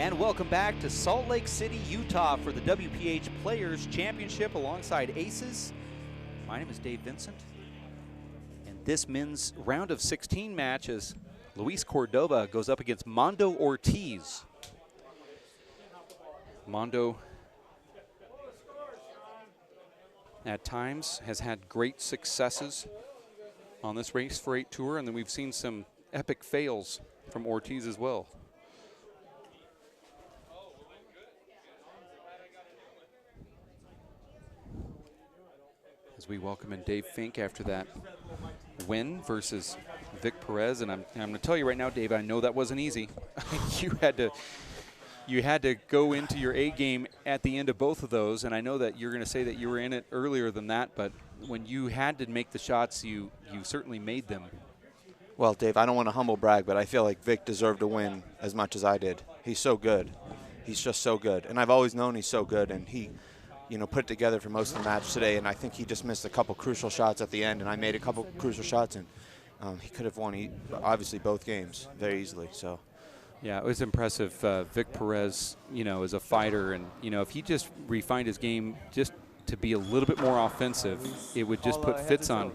And welcome back to Salt Lake City, Utah for the WPH Players Championship alongside Aces. My name is Dave Vincent. And this men's round of 16 match is Luis Cordova goes up against Mondo Ortiz. Mondo at times has had great successes on this Race for 8 tour, and then we've seen some epic fails from Ortiz as well. As we welcome in Dave Fink after that win versus Vic Perez, and I'm going to tell you right now, Dave, I know that wasn't easy. You had to go into your A game at the end of both of those, and I know that you're going to say that you were in it earlier than that, but when you had to make the shots, you certainly made them. Well, Dave, I don't want to humble brag, but I feel like Vic deserved to win as much as I did. He's so good. He's just so good. And I've always known he's so good, and he, you know, put it together for most of the match today, and I think he just missed a couple crucial shots at the end, and I made a couple crucial shots, and he could have won, obviously, both games very easily. So. Yeah, it was impressive. Vic Perez, you know, is a fighter, and, you know, if he just refined his game just to be a little bit more offensive, it would just put fits on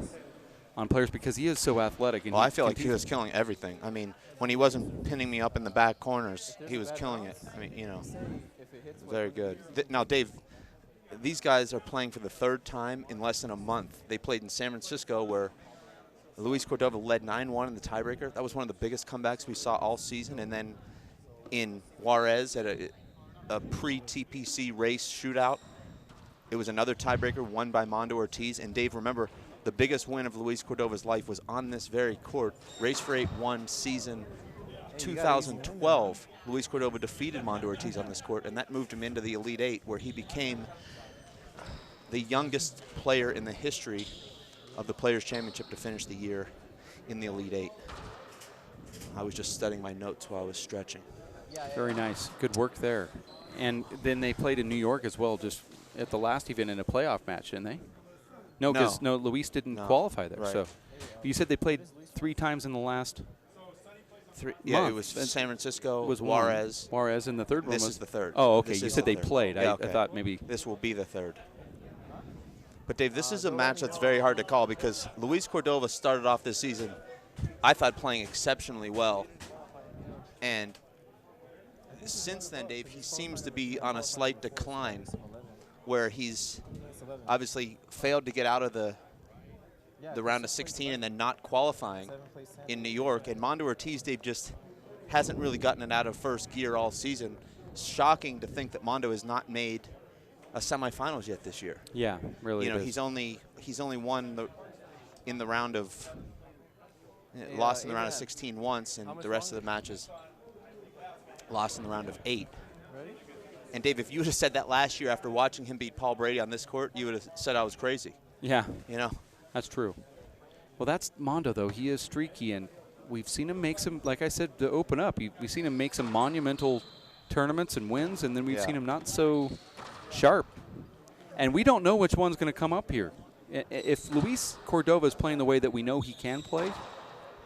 players because he is so athletic. And well, I feel like he was killing everything. I mean, when he wasn't pinning me up in the back corners, he was killing it. I mean, you know, very good. Now, Dave, these guys are playing for the third time in less than a month. They played in San Francisco where Luis Cordova led 9-1 in the tiebreaker. That was one of the biggest comebacks we saw all season. And then in Juarez at a pre-TPC race shootout, it was another tiebreaker won by Mondo Ortiz. And Dave, remember, the biggest win of Luis Cordova's life was on this very court. Race for 8 won season 2012. Luis Cordova defeated Mondo Ortiz on this court, and that moved him into the Elite 8, where he became the youngest player in the history of the Players' Championship to finish the year in the Elite 8. I was just studying my notes while I was stretching. Very nice. Good work there. And then they played in New York as well, just at the last event in a playoff match, didn't they? No, because Luis didn't qualify there. Right. So you said they played 3 times in the last Yeah, it was San Francisco, was Juarez. Juarez, and the third one was? This is the third. Oh, okay. This you said they played. Yeah, I thought maybe. This will be the third. But, Dave, this is a match that's very hard to call because Luis Cordova started off this season, I thought, playing exceptionally well. And since then, Dave, he seems to be on a slight decline where he's obviously failed to get out of the round of 16 and then not qualifying in New York. And Mondo Ortiz, Dave, just hasn't really gotten it out of first gear all season. It's shocking to think that Mondo has not made a semifinals yet this year. Yeah, really. You know, he's only won in the round of lost in the round of 16 once, and the rest of the matches lost in the round of 8. And, Dave, if you would have said that last year after watching him beat Paul Brady on this court, you would have said I was crazy. Yeah. You know? That's true. Well, that's Mondo, though. He is streaky, and we've seen him make some, like I said, to open up. We've seen him make some monumental tournaments and wins, and then we've seen him not so sharp. And we don't know which one's going to come up here. If Luis Cordova is playing the way that we know he can play,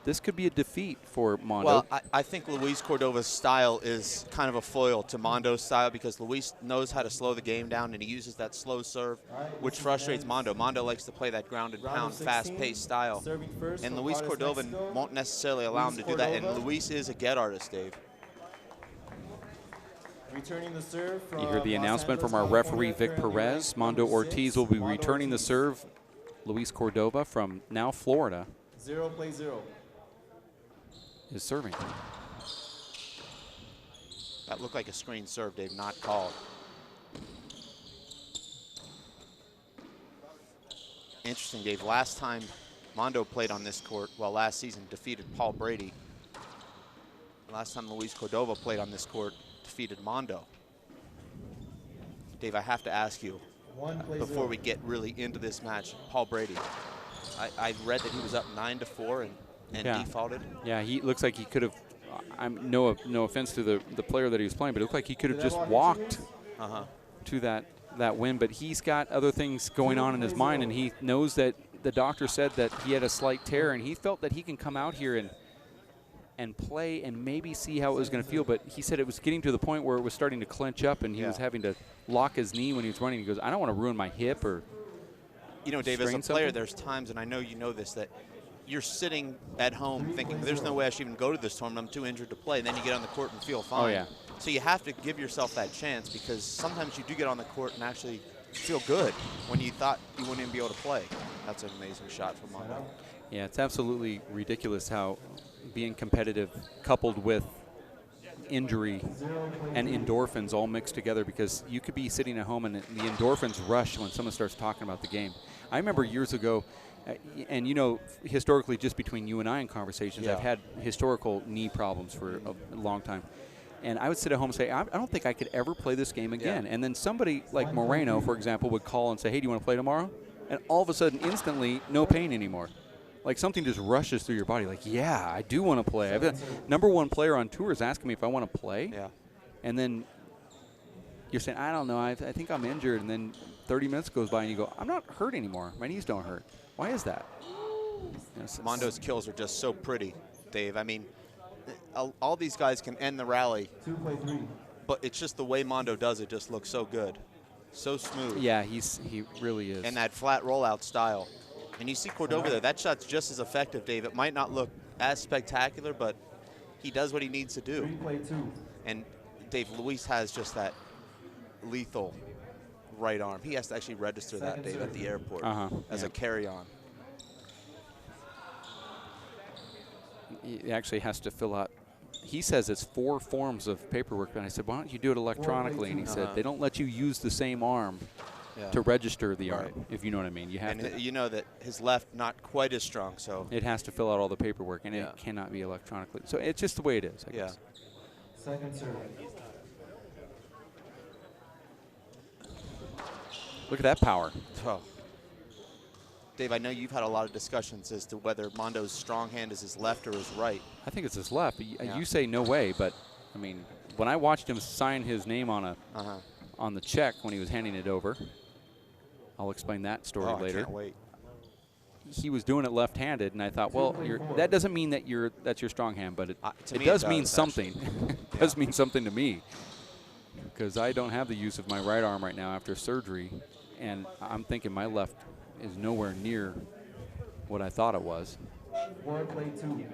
this could be a defeat for Mondo. Well, I think Luis Cordova's style is kind of a foil to Mondo's style because Luis knows how to slow the game down, and he uses that slow serve, which frustrates Mondo. Mondo likes to play that grounded pound, fast-paced style. And Luis Cordova won't necessarily allow him to do that. And Luis is a get artist, Dave. Returning the serve from you hear the announcement from our referee, Vic Perez. Mondo Ortiz will be returning the serve. Luis Cordova from now Florida 0-0 is serving. That looked like a screen serve, Dave, not called. Interesting, Dave. Last time Mondo played on this court, well, last season, defeated Paul Brady. Last time Luis Cordova played on this court, defeated Mondo. Dave, I have to ask you, before we get really into this match, Paul Brady. I read that he was up 9-4 and defaulted. Yeah, he looks like he could have. No offense to the player that he was playing, but it looked like he could have just walked to that win. But he's got other things going on in his mind, and he knows that the doctor said that he had a slight tear, and he felt that he can come out here and play and maybe see how it was going to feel. But he said it was getting to the point where it was starting to clench up, and he was having to lock his knee when he was running. He goes, I don't want to ruin my hip or You know, Dave, as a player, there's times, and I know you know this, that you're sitting at home thinking, there's no way I should even go to this tournament. I'm too injured to play. And then you get on the court and feel fine. Oh, yeah. So you have to give yourself that chance, because sometimes you do get on the court and actually feel good when you thought you wouldn't even be able to play. That's an amazing shot from Mondo. Yeah, it's absolutely ridiculous how being competitive coupled with injury and endorphins all mixed together, because you could be sitting at home and the endorphins rush when someone starts talking about the game. I remember years ago, and you know, historically, just between you and I in conversations, I've had historical knee problems for a long time. And I would sit at home and say, I don't think I could ever play this game again. And then somebody like Moreno, for example, would call and say, hey, do you want to play tomorrow? And all of a sudden, instantly, no pain anymore. Like something just rushes through your body. Like, yeah, I do want to play. I've got #1 player on tour is asking me if I want to play. Yeah. And then you're saying, I don't know, I think I'm injured. And then 30 minutes goes by and you go, I'm not hurt anymore. My knees don't hurt. Why is that? You know, Mondo's kills are just so pretty, Dave. I mean, all these guys can end the rally, but it's just the way Mondo does it just looks so good. So smooth. Yeah, he really is. And that flat rollout style. And you see Cordova there. That shot's just as effective, Dave. It might not look as spectacular, but he does what he needs to do. And Dave, Luis has just that lethal right arm. He has to actually register that, Dave, at the airport as a carry-on. He actually has to fill out. He says it's 4 forms of paperwork. And I said, why don't you do it electronically? And he said, they don't let you use the same arm to register the arm, if you know what I mean. You have to. You know that his left not quite as strong, so it has to fill out all the paperwork, and it cannot be electronically. So it's just the way it is, I guess. Second serve. Look at that power. Oh. Dave, I know you've had a lot of discussions as to whether Mondo's strong hand is his left or his right. I think it's his left. You say no way, but, I mean, when I watched him sign his name on on the check when he was handing it over, I'll explain that story later. I can't wait. He was doing it left-handed, and I thought, well, that doesn't mean that that's your strong hand, but it does mean something. It does mean something to me, because I don't have the use of my right arm right now after surgery, and I'm thinking my left is nowhere near what I thought it was. World play 2.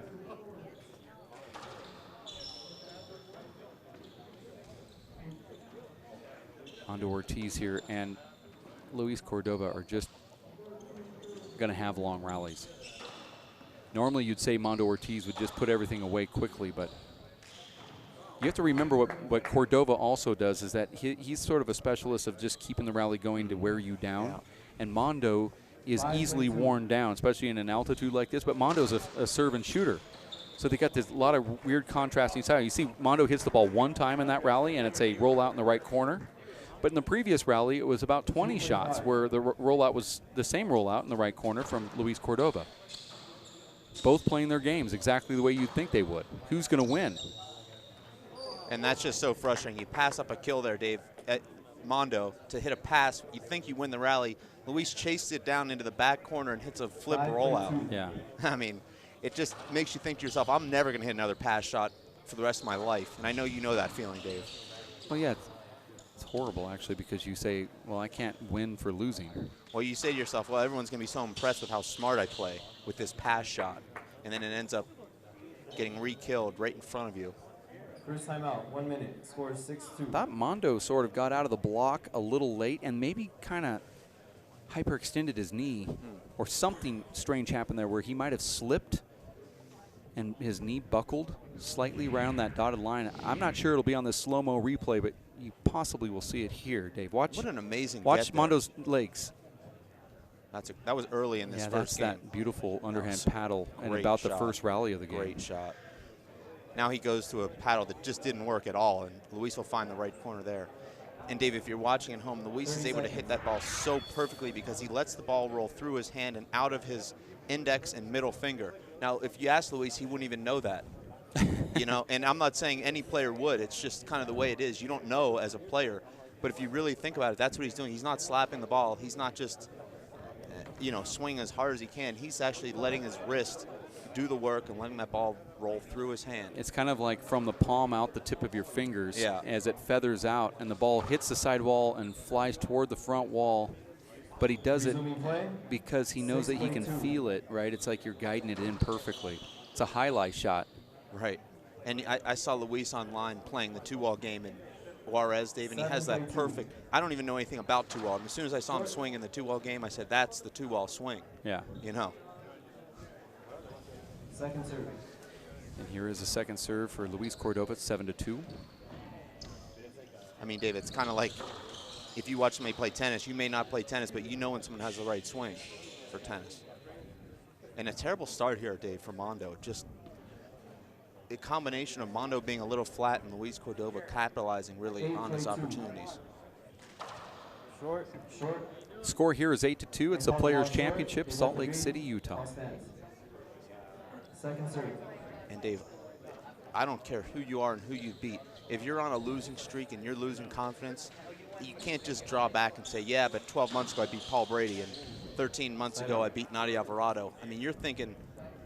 On to Ortiz here, and Luis Cordova are just going to have long rallies. Normally you'd say Mondo Ortiz would just put everything away quickly, but you have to remember what Cordova also does is that he's sort of a specialist of just keeping the rally going to wear you down, and Mondo is easily worn down, especially in an altitude like this, but Mondo's a serve and shooter. So they got this lot of weird contrasting style. You see Mondo hits the ball one time in that rally, and it's a rollout in the right corner. But in the previous rally, it was about 20 shots where the rollout was the same rollout in the right corner from Luis Cordova. Both playing their games exactly the way you'd think they would. Who's going to win? And that's just so frustrating. You pass up a kill there, Dave, at Mondo to hit a pass. You think you win the rally. Luis chases it down into the back corner and hits a flip rollout. Yeah. I mean, it just makes you think to yourself, I'm never going to hit another pass shot for the rest of my life. And I know you know that feeling, Dave. Well, yeah. It's horrible, actually, because you say, well, I can't win for losing. Well, you say to yourself, well, everyone's going to be so impressed with how smart I play with this pass shot. And then it ends up getting re-killed right in front of you. First time out, 1 minute. Score 6-2. I thought Mondo sort of got out of the block a little late and maybe kind of hyperextended his knee or something strange happened there where he might have slipped and his knee buckled slightly around that dotted line. I'm not sure it'll be on this slow-mo replay, but you possibly will see it here, Dave. Watch. What an amazing Watch Mondo's legs. That was early in this first game. That beautiful underhand paddle and about the first rally of the game. Great shot. Now he goes to a paddle that just didn't work at all, and Luis will find the right corner there. And Dave, if you're watching at home, Luis is able to hit that ball so perfectly because he lets the ball roll through his hand and out of his index and middle finger. Now, if you ask Luis, he wouldn't even know that. You know, and I'm not saying any player would. It's just kind of the way it is. You don't know as a player. But if you really think about it, that's what he's doing. He's not slapping the ball. He's not just, you know, swinging as hard as he can. He's actually letting his wrist do the work and letting that ball roll through his hand. It's kind of like from the palm out the tip of your fingers as it feathers out, and the ball hits the side wall and flies toward the front wall. But he does it because he knows that he can feel it, right? It's like you're guiding it in perfectly. It's a highlight shot. Right. And I saw Luis online playing the two-wall game in Juarez, Dave, and he has that perfect. I don't even know anything about two-wall. And as soon as I saw him swing in the two-wall game, I said, that's the two-wall swing. Yeah. You know. Second serve. And here is a second serve for Luis Cordova, 7-2. I mean, Dave, it's kind of like if you watch somebody play tennis, you may not play tennis, but you know when someone has the right swing for tennis. And a terrible start here, Dave, for Mondo. Just a combination of Mondo being a little flat and Luis Cordova capitalizing really on his opportunities. Short. Score here is 8-2. It's the Players' Championship, Salt Lake City, Utah. Second serve. And Dave, I don't care who you are and who you beat. If you're on a losing streak and you're losing confidence, you can't just draw back and say, yeah, but 12 months ago I beat Paul Brady, and 13 months ago I beat Nadia Alvarado. I mean, you're thinking,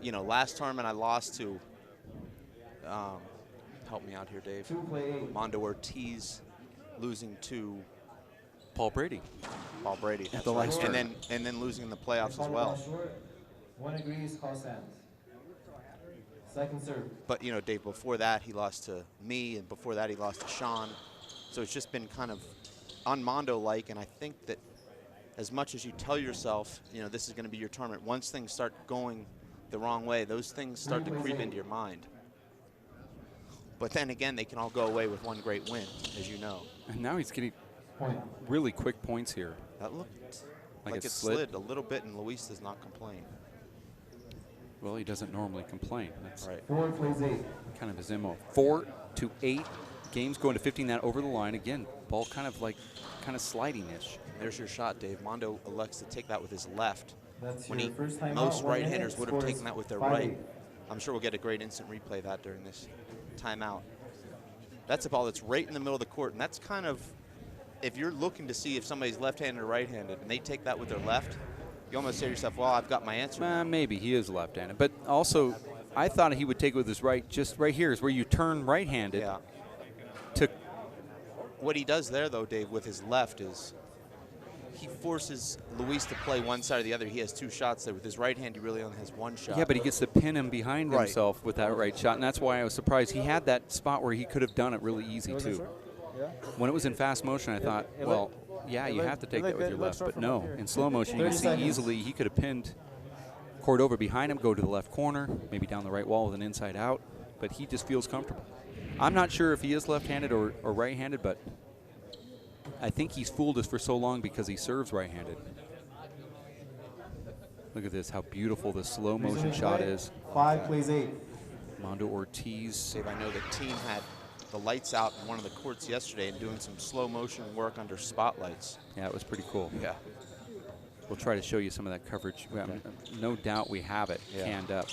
you know, last tournament I lost to, help me out here, Dave. Mondo Ortiz losing to Paul Brady. Paul Brady. At the last and then losing in the playoffs as well. One agrees, call stands. Second serve. But, you know, Dave, before that he lost to me, and before that he lost to Sean. So it's just been kind of un-Mondo-like, and I think that as much as you tell yourself, you know, this is going to be your tournament, once things start going the wrong way, those things start to creep into your mind. But then again, they can all go away with one great win, as you know. And now he's getting really quick points here. That looked like it slid a little bit, and Luis does not complain. Well, he doesn't normally complain. That's right. 4 plays 8. Kind of his MO. 4-8. Game's going to 15. That over the line again. Ball kind of sliding-ish. There's your shot, Dave. Mondo elects to take that with his left. That's when your first time most out, 1 minute, right-handers would have scores taken that with their 5-8. right. I'm sure we'll get a great instant replay of that during this timeout. That's a ball that's right in the middle of the court, and that's kind of, if you're looking to see if somebody's left-handed or right-handed and they take that with their left, you almost say to yourself, well, I've got my answer. Maybe he is left-handed, but also I thought he would take it with his right. Just right here is where you turn right-handed. Yeah. To what he does there, though, Dave, with his left is he forces Luis to play one side or the other. He has two shots there. With his right hand, he really only has one shot. Yeah, but he gets to pin him behind himself with that right shot, and that's why I was surprised. He had that spot where he could have done it really easy, too. When it was in fast motion, I thought, well, yeah, you have to take that with your left, but no. In slow motion, you can see easily he could have pinned Cordova behind him, go to the left corner, maybe down the right wall with an inside out, but he just feels comfortable. I'm not sure if he is left-handed or right-handed, but I think he's fooled us for so long because he serves right-handed. Look at this, how beautiful the slow motion shot is. 5 plays 8. Mondo Ortiz. Dave, I know the team had the lights out in one of the courts yesterday and doing some slow motion work under spotlights. Yeah, it was pretty cool. Yeah. We'll try to show you some of that coverage. No doubt we have it canned up.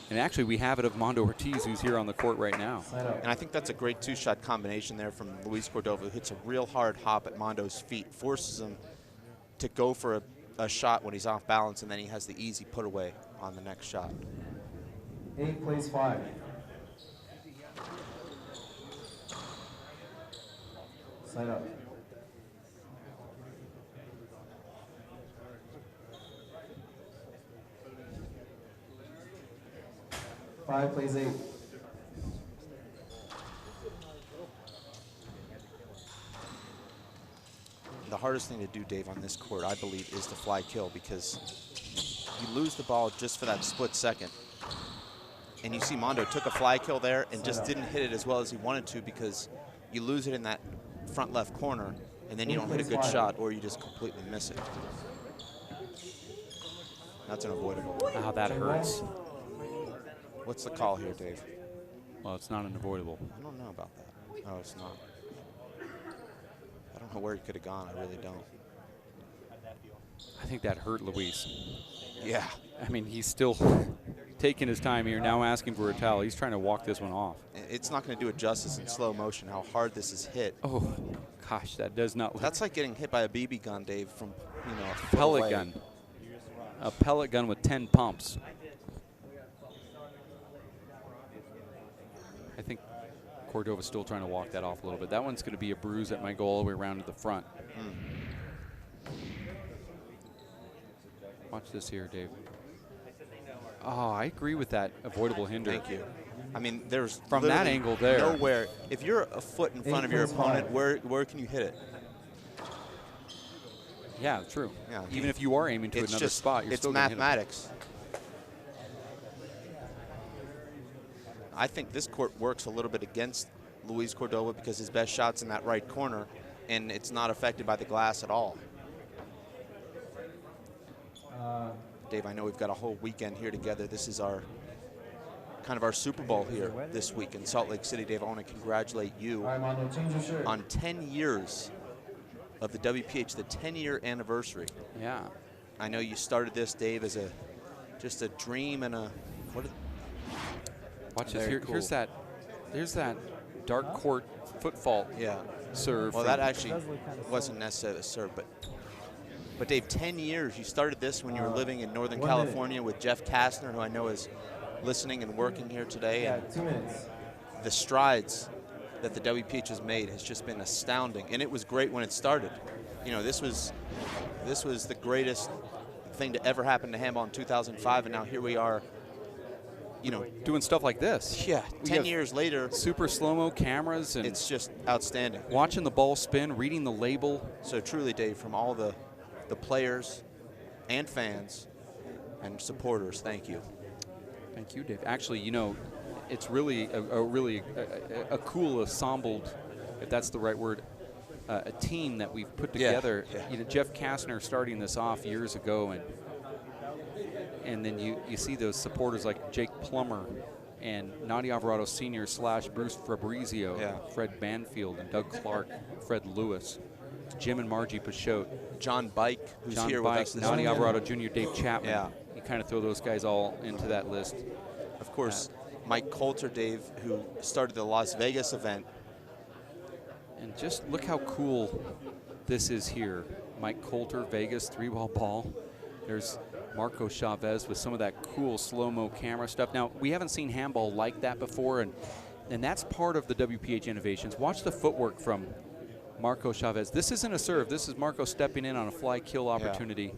And actually, we have it of Mondo Ortiz, who's here on the court right now. And I think that's a great two-shot combination there from Luis Cordova, who hits a real hard hop at Mondo's feet, forces him to go for a shot when he's off balance, and then he has the easy put away on the next shot. 8 plays 5. Side up. Five plays 8. The hardest thing to do, Dave, on this court, I believe, is to fly kill, because you lose the ball just for that split second. And you see Mondo took a fly kill there and just didn't hit it as well as he wanted to, because you lose it in that front left corner, and then you don't hit a good shot, or you just completely miss it. That's unavoidable. Wow, that hurts. What's the call here, Dave? Well, it's not unavoidable. I don't know about that. No, it's not. I don't know where he could have gone. I really don't. I think that hurt Luis. Yeah. I mean, he's still taking his time here, now asking for a towel. He's trying to walk this one off. It's not going to do it justice in slow motion, how hard this is hit. Oh, gosh, that does not look. That's like getting hit by a BB gun, Dave, from, you know, a pellet gun. A pellet gun with 10 pumps. I think Cordova's still trying to walk that off a little bit. That one's going to be a bruise that might go all the way around to the front. Watch this here, Dave. Oh, I agree with that avoidable hinder. Thank you. I mean, there's from that angle there. Nowhere. If you're a foot in front of your opponent, where can you hit it? Yeah, true. Yeah. Even if you are aiming to another spot, you're still going to hit it. It's mathematics. I think this court works a little bit against Luis Cordova because his best shot's in that right corner, and it's not affected by the glass at all. Dave, I know we've got a whole weekend here together. This is our kind of our Super Bowl here this week in Salt Lake City. Dave, I want to congratulate you on 10 years of the WPH, the 10-year anniversary. Yeah. I know you started this, Dave, as just a dream and a watch this. Here's that dark court foot fault. Yeah. Serve. Well, that actually wasn't necessarily a serve, but Dave, 10 years. You started this when you were living in Northern California with Jeff Kastner, who I know is listening and working here today. Yeah, and 2 minutes. the strides that the WPH has made has just been astounding, and it was great when it started. You know, this was the greatest thing to ever happen to handball in 2005, and now here we are. You know, doing stuff like this. Yeah, 10 years later. Super slow-mo cameras. And it's just outstanding. Watching the ball spin, reading the label. So truly, Dave, from all the players and fans and supporters, thank you. Thank you, Dave. Actually, you know, it's really a cool assembled, if that's the right word, a team that we've put together. Yeah. You know, Jeff Kastner starting this off years ago, and then you see those supporters like Jake Plummer and Nadia Alvarado Sr. / Bruce Fabrizio, Fred Banfield and Doug Clark, Fred Lewis, Jim and Margie Pachote, John Bike, who's here with us. Nadia Alvarado Jr., Dave Chapman. Yeah. You kind of throw those guys all into that list. Of course, Mike Coulter, Dave, who started the Las Vegas event. And just look how cool this is here. Mike Coulter, Vegas, 3-ball ball. There's Marco Chavez with some of that cool slow-mo camera stuff. Now, we haven't seen handball like that before, and that's part of the WPH innovations. Watch the footwork from Marco Chavez. This isn't a serve. This is Marco stepping in on a fly-kill opportunity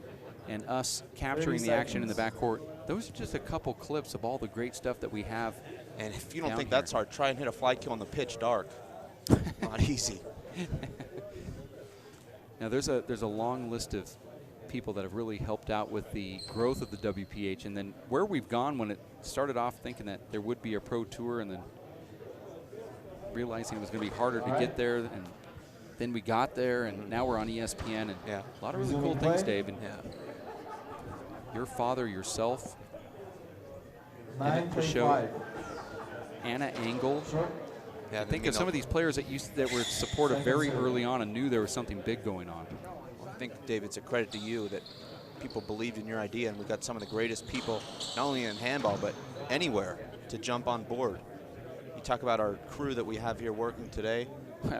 and us capturing the action in the backcourt. Those are just a couple clips of all the great stuff that we have. And if you don't think that's hard, try and hit a fly kill in the pitch dark. Not easy. Now, there's a long list of people that have really helped out with the growth of the WPH, and then where we've gone when it started off thinking that there would be a pro tour, and then realizing it was going to be harder to get there, and then we got there, and now we're on ESPN, and a lot of really cool things, Dave. And your father, yourself, Emmett Pachote, Anna Engel. Yeah, think of some of these players that were supportive very early on and knew there was something big going on. I think, Dave, it's a credit to you that people believed in your idea, and we've got some of the greatest people, not only in handball, but anywhere, to jump on board. You talk about our crew that we have here working today.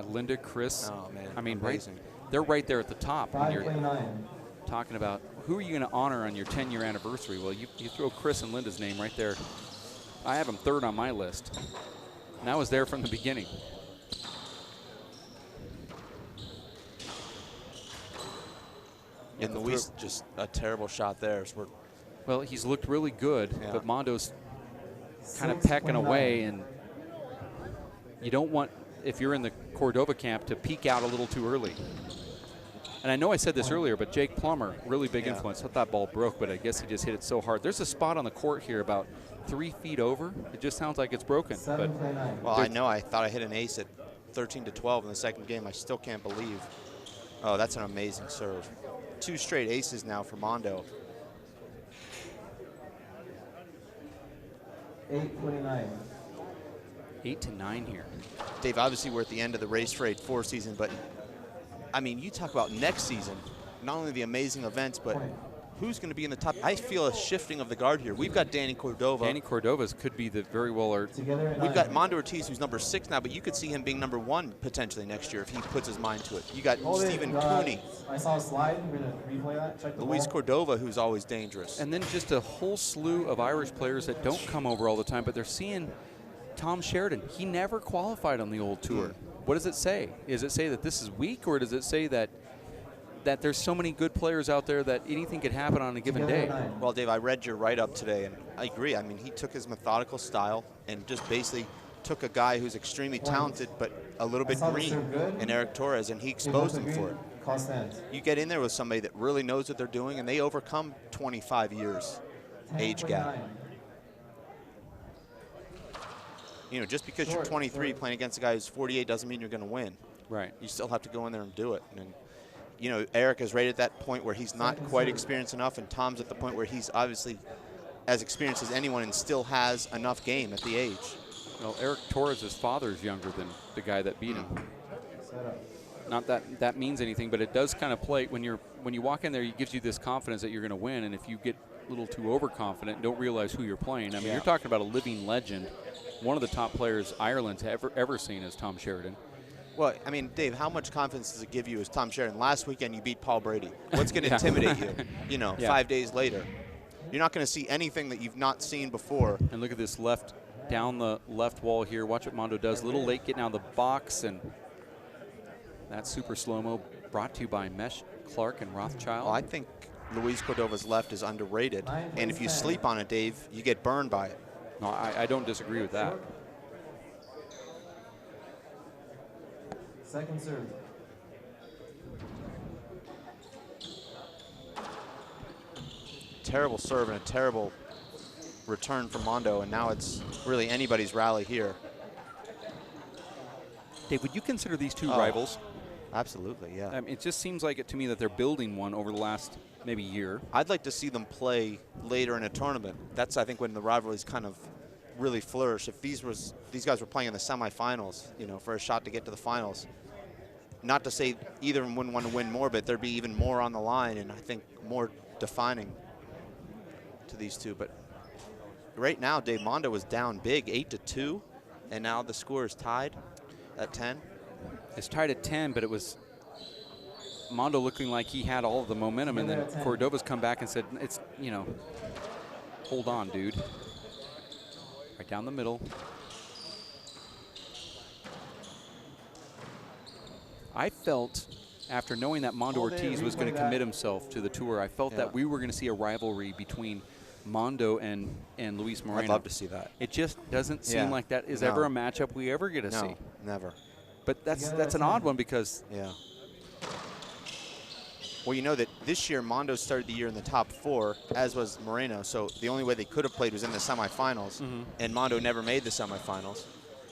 Linda, Chris. Oh, man, I mean, amazing. They're right there at the top when you're 5:29. talking about who are you going to honor on your 10-year anniversary. Well, you throw Chris and Linda's name right there. I have them third on my list. And I was there from the beginning. And Luis, just a terrible shot there. So well, he's looked really good, but Mondo's kind of 6:29. pecking away, and you don't want, if you're in the Cordova camp, to peek out a little too early. And I know I said this earlier, but Jake Plummer, really big influence. I thought that ball broke, but I guess he just hit it so hard. There's a spot on the court here about 3 feet over. It just sounds like it's broken. But well, I know I thought I hit an ace at 13-12 in the second game. I still can't believe. Oh, that's an amazing serve. 2 straight aces now for Mondo. 8:29. 8-9 here. Dave, obviously we're at the end of the Race for 8-4 season, but I mean, you talk about next season, not only the amazing events, but who's going to be in the top? I feel a shifting of the guard here. We've got Danny Cordova. Danny Cordova's could be the very well. We've got Mondo Ortiz, who's number 6 now, but you could see him being number 1 potentially next year if he puts his mind to it. You got Stephen Cooney. I saw a slide. We're going to replay that. Check the Luis ball. Cordova, who's always dangerous. And then just a whole slew of Irish players that don't come over all the time, but they're seeing Tom Sheridan. He never qualified on the old tour. What does it say? Does it say that this is weak, or does it say that there's so many good players out there that anything could happen on a given day? Well, Dave, I read your write-up today, and I agree. I mean, he took his methodical style and just basically took a guy who's extremely talented but a little bit green in Eric Torres, and he exposed him for it. You get in there with somebody that really knows what they're doing, and they overcome 25 years age gap. You know, just because you're 23 playing against a guy who's 48 doesn't mean you're going to win. Right. You still have to go in there and do it. And you know, Eric is right at that point where he's not quite experienced enough, and Tom's at the point where he's obviously as experienced as anyone and still has enough game at the age. Well, Eric Torres' father is younger than the guy that beat him. Not that that means anything, but it does kind of play when you walk in there. It gives you this confidence that you're going to win, and if you get a little too overconfident and don't realize who you're playing, I mean, you're talking about a living legend, one of the top players Ireland's ever seen is Tom Sheridan. Well, I mean, Dave, how much confidence does it give you as Tom Sheridan? Last weekend you beat Paul Brady. What's going to intimidate you? You know, 5 days later, you're not going to see anything that you've not seen before. And look at this down the left wall here. Watch what Mondo does. A little late getting out of the box, and that super slow-mo brought to you by Mesh, Clark, and Rothschild. Well, I think Luis Cordova's left is underrated, and if you sleep on it, Dave, you get burned by it. No, I don't disagree with that. Second serve. Terrible serve and a terrible return from Mondo, and now it's really anybody's rally here. Dave, would you consider these two rivals? Absolutely, yeah. I mean, it just seems like it to me that they're building one over the last maybe year. I'd like to see them play later in a tournament. That's, I think, when the rivalries kind of really flourish. If these guys were playing in the semifinals, you know, for a shot to get to the finals, not to say either of them wouldn't want to win more, but there'd be even more on the line, and I think more defining to these two. But right now, Dave, Mondo was down big, 8-2, and now the score is tied at 10. It's tied at 10, but it was Mondo looking like he had all of the momentum, and then Cordova's come back and said, "It's, you know, hold on, dude." Right down the middle. I felt, after knowing that Mondo Ortiz was going to commit himself to the tour, I felt that we were going to see a rivalry between Mondo and Luis Moreno. I'd love to see that. It just doesn't seem like that is ever a matchup we ever get to see. Never. But that's an odd one because well, you know that this year Mondo started the year in the top 4, as was Moreno. So the only way they could have played was in the semifinals, and Mondo never made the semifinals.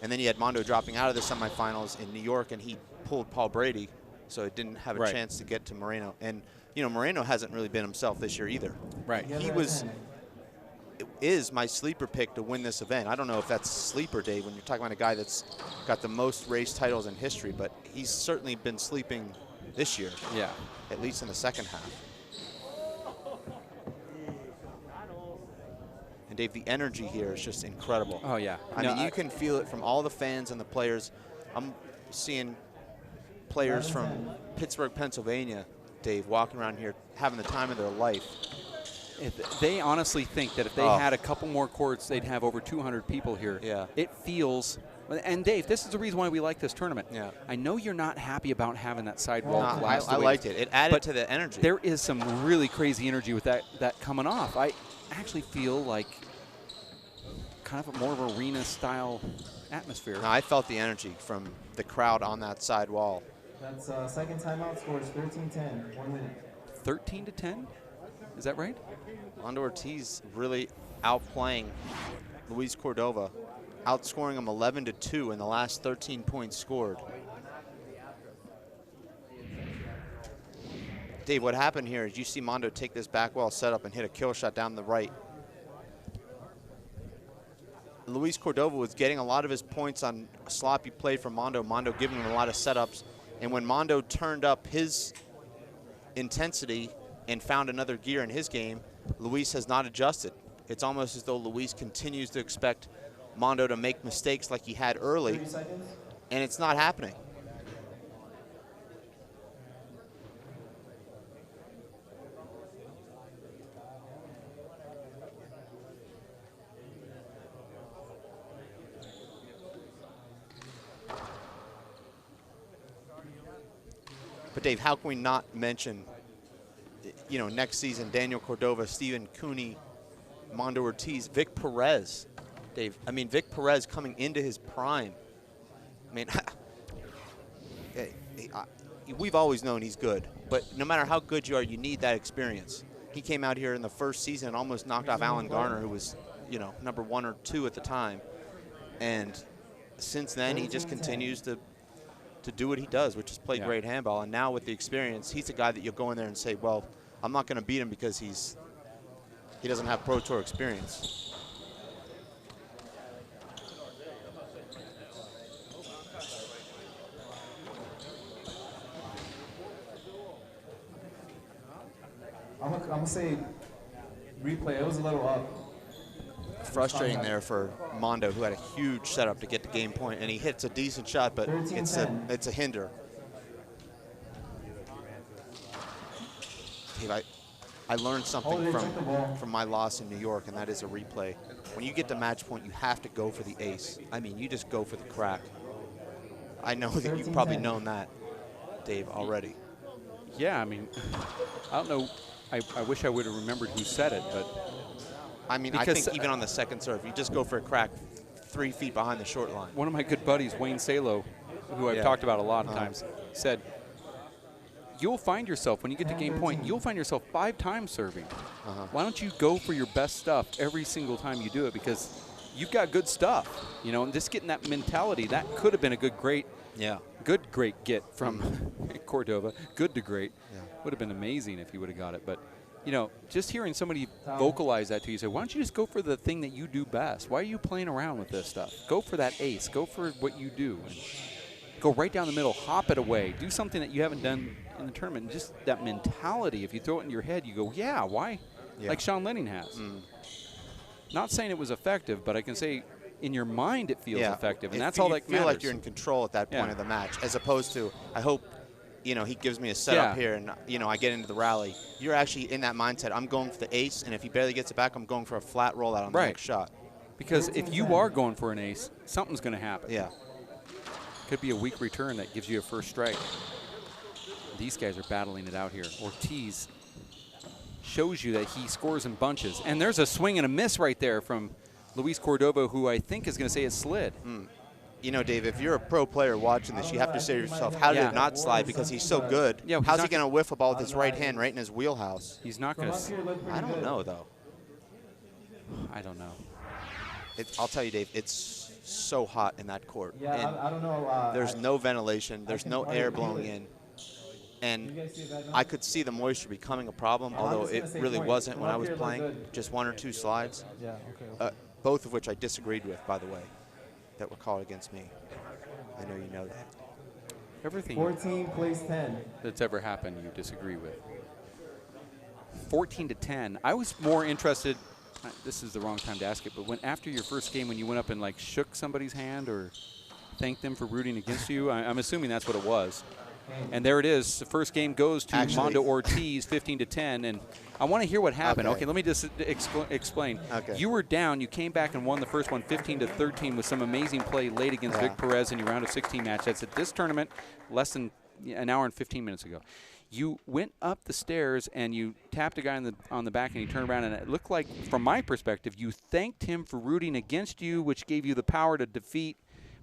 And then you had Mondo dropping out of the semifinals in New York, and he pulled Paul Brady, so it didn't have a chance to get to Moreno. And you know, Moreno hasn't really been himself this year either. Right. He is my sleeper pick to win this event. I don't know if that's sleeper, Dave, when you're talking about a guy that's got the most race titles in history, but he's certainly been sleeping this year. Yeah. At least in the second half. And Dave, the energy here is just incredible. Oh, yeah. I mean, you can feel it from all the fans and the players. I'm seeing players from Pittsburgh, Pennsylvania, Dave, walking around here having the time of their life. If they honestly think that if they had a couple more courts, they'd have over 200 people here. Yeah. It feels, and Dave, this is the reason why we like this tournament. Yeah. I know you're not happy about having that sidewall No, collapse. I liked it. It added to the energy. There is some really crazy energy with that coming off. I actually feel like kind of a more of arena-style atmosphere. No, I felt the energy from the crowd on that side wall. That's second timeout, scores 13-10, 1 minute. 13-10? Is that right? Mondo Ortiz really outplaying Luis Cordova, outscoring him 11-2 in the last 13 points scored. Dave, what happened here is you see Mondo take this back wall setup and hit a kill shot down the right. Luis Cordova was getting a lot of his points on sloppy play from Mondo, Mondo giving him a lot of setups. And when Mondo turned up his intensity and found another gear in his game, Luis has not adjusted. It's almost as though Luis continues to expect Mondo to make mistakes like he had early, and it's not happening. But, Dave, how can we not mention, you know, next season, Daniel Cordova, Stephen Cooney, Mondo Ortiz, Vic Perez, Dave. I mean, Vic Perez coming into his prime. I mean, we've always known he's good, but no matter how good you are, you need that experience. He came out here in the first season and almost knocked off Alan Garner, who was, you know, number 1 or 2 at the time. And since then, he just continues to do what he does, which is play great handball. And now with the experience, he's a guy that you'll go in there and say, well, I'm not going to beat him because he doesn't have Pro Tour experience. I'm gonna say replay. It was a little up. Frustrating there for Mondo, who had a huge setup to get the game point, and he hits a decent shot, but it's a hinder. Dave, I learned something from my loss in New York, and that is a replay. When you get to match point, you have to go for the ace. I mean, you just go for the crack. I know that you've probably known that, Dave, already. Yeah, I mean, I don't know. I wish I would have remembered who said it, but I mean, I think even on the second serve, you just go for a crack 3 feet behind the short line. One of my good buddies, Wayne Salo, who I've talked about a lot of times, said, you'll find yourself, when you get to game point, you'll find yourself 5 times serving. Why don't you go for your best stuff every single time you do it? Because you've got good stuff, you know, and just getting that mentality, that could have been a great get from Cordova. Good to great. Would have been amazing if he would have got it. But, you know, just hearing somebody vocalize that to you, say, why don't you just go for the thing that you do best? Why are you playing around with this stuff? Go for that ace. Go for what you do. And go right down the middle. Hop it away. Do something that you haven't done in the tournament. And just that mentality, if you throw it in your head, you go, yeah, why? Like Sean Lenning has. Not saying it was effective, but I can say in your mind it feels effective. And that's all that matters. You feel like you're in control at that point of the match, as opposed to, I hope, you know, he gives me a setup here and, you know, I get into the rally. You're actually in that mindset. I'm going for the ace, and if he barely gets it back, I'm going for a flat rollout on the next shot. Because if you are going for an ace, something's going to happen. Yeah. Could be a weak return that gives you a first strike. These guys are battling it out here. Ortiz shows you that he scores in bunches. And there's a swing and a miss right there from Luis Cordova, who I think is going to say it slid. You know, Dave, if you're a pro player watching this, you have to say to yourself, how did it not slide? Because he's so good. How's he going to whiff a ball with his right hand right in his wheelhouse? He's not going to. I don't know, though. I don't know. I'll tell you, Dave, it's so hot in that court. Yeah, I don't know. There's no ventilation. There's no air blowing in. And I could see the moisture becoming a problem, although it really wasn't when I was playing. Just 1 or 2 slides. Yeah, okay. Both of which I disagreed with, by the way, that were called against me. I know you know that. Everything 14 plays 10. that's ever happened you disagree with. 14 to 10. I was more interested, this is the wrong time to ask it, but when after your first game when you went up and like shook somebody's hand or thanked them for rooting against you, I'm assuming that's what it was. And there it is. The first game goes to Mondo Ortiz, 15 to 10. And I want to hear what happened. Okay, let me just explain. You were down. You came back and won the first one, 15 to 13, with some amazing play late against Vic Perez in your round of 16 match. That's at this tournament, less than an hour and 15 minutes ago. You went up the stairs and you tapped a guy on the back, and he turned around, and it looked like, from my perspective, you thanked him for rooting against you, which gave you the power to defeat.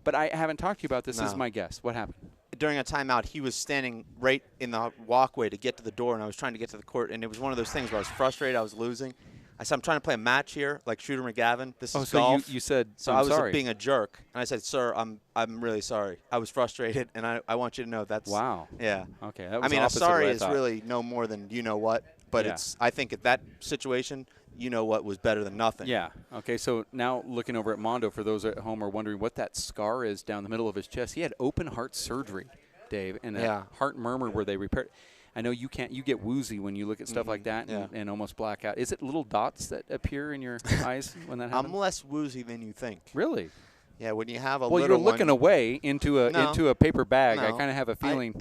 But I haven't talked to you about this. This is my guess. What happened? During a timeout, he was standing right in the walkway to get to the door, and I was trying to get to the court, and it was one of those things where I was frustrated, I was losing. I said, I'm trying to play a match here, like Shooter McGavin. This is golf. So you said, so I was being a jerk, and I said, sir, I'm really sorry. I was frustrated, and I want you to know that's. Wow. Yeah. Okay. That was I mean, a opposite sorry what I is thought. really no more than you know what, but it's. I think at that situation, you know what was better than nothing. Yeah. Okay, so now looking over at Mondo, for those at home are wondering what that scar is down the middle of his chest. He had open heart surgery, Dave, and a heart murmur where they repaired. I know you get woozy when you look at stuff like that and almost black out. Is it little dots that appear in your eyes when that happens? I'm less woozy than you think. Really? Yeah, when you have a well, little you're looking away into a paper bag. I kind of have a feeling.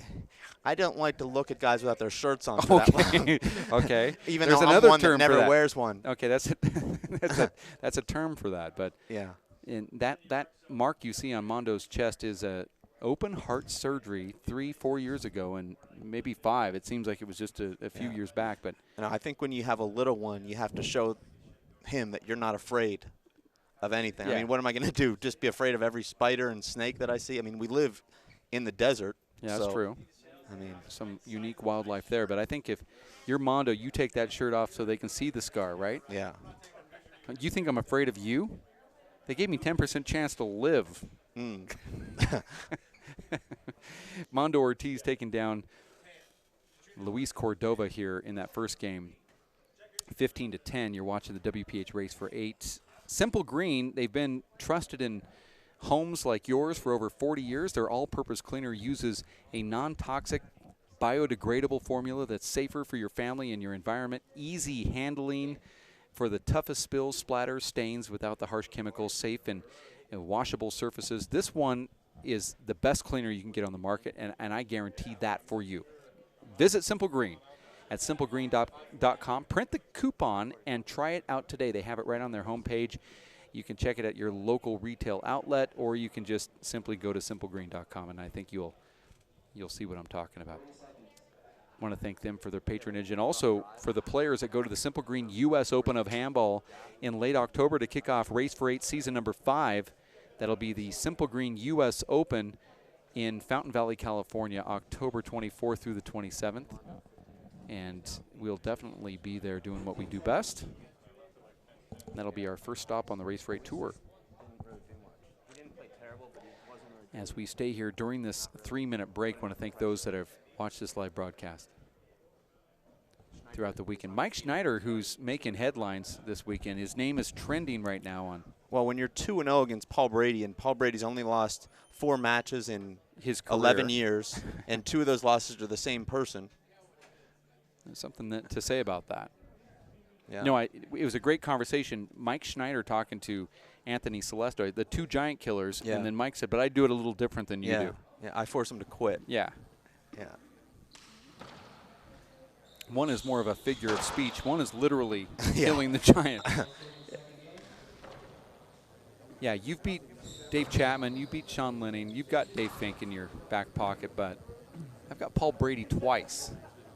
I don't like to look at guys without their shirts on. For that long. Okay. Even There's though another I'm one term that never for that. wears one. Okay, that's a term for that. But yeah, and that mark you see on Mondo's chest is a open heart surgery 3-4 years ago, and maybe 5. It seems like it was just a few years back. But and I think when you have a little one, you have to show him that you're not afraid of anything. I mean, what am I going to do? Just be afraid of every spider and snake that I see? I mean, we live in the desert. Yeah, that's true. I mean, some unique wildlife there. But I think if you're Mondo, you take that shirt off so they can see the scar, right? Yeah. You think I'm afraid of you? They gave me 10% chance to live. Mondo Ortiz taking down Luis Cordova here in that first game. 15-10. You're watching the WPH race for 8. Simple Green, they've been trusted in homes like yours for over 40 years. Their all-purpose cleaner uses a non-toxic, biodegradable formula that's safer for your family and your environment. Easy handling for the toughest spills, splatters, stains without the harsh chemicals. Safe and washable surfaces. This one is the best cleaner you can get on the market, and I guarantee that for you. Visit Simple Green at simplegreen.com. Print the coupon and try it out today. They have it right on their homepage. You can check it at your local retail outlet, or you can just simply go to simplegreen.com, and I think you'll see what I'm talking about. I want to thank them for their patronage, and also for the players that go to the Simple Green U.S. Open of Handball in late October to kick off Race for 8 season number 5. That'll be the Simple Green U.S. Open in Fountain Valley, California, October 24th through the 27th. And we'll definitely be there doing what we do best. And that'll be our first stop on the Race for 8 tour. As we stay here during this 3-minute break, I want to thank those that have watched this live broadcast throughout the weekend. Mike Schneider, who's making headlines this weekend, his name is trending right now on. Well, when you're 2-0 against Paul Brady, and Paul Brady's only lost 4 matches in his career. 11 years, and 2 of those losses are the same person. There's something to say about that. Yeah. No, it was a great conversation. Mike Schneider talking to Anthony Celeste, the 2 giant killers, and then Mike said, but I do it a little different than you do. Yeah, I force him to quit. Yeah. Yeah. One is more of a figure of speech. One is literally killing the giant. Yeah, you've beat Dave Chapman. You beat Sean Lenning. You've got Dave Fink in your back pocket, but I've got Paul Brady twice.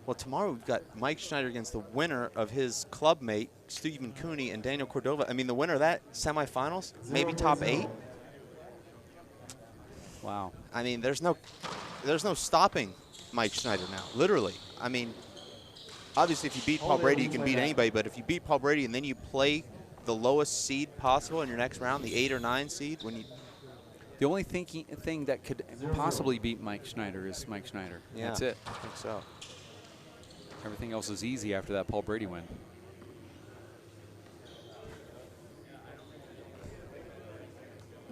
Well, tomorrow we've got Mike Schneider against the winner of his club mate, Stephen Cooney and Daniel Cordova. I mean, the winner of that semifinals, maybe top 8. Wow. I mean, there's no stopping Mike Schneider now, literally. I mean, obviously if you beat Paul Brady, you can beat anybody, but if you beat Paul Brady and then you play the lowest seed possible in your next round, the 8 or 9 seed, when you... The only thing that could possibly beat Mike Schneider is Mike Schneider. Yeah, that's it. I think so. Everything else is easy after that Paul Brady win.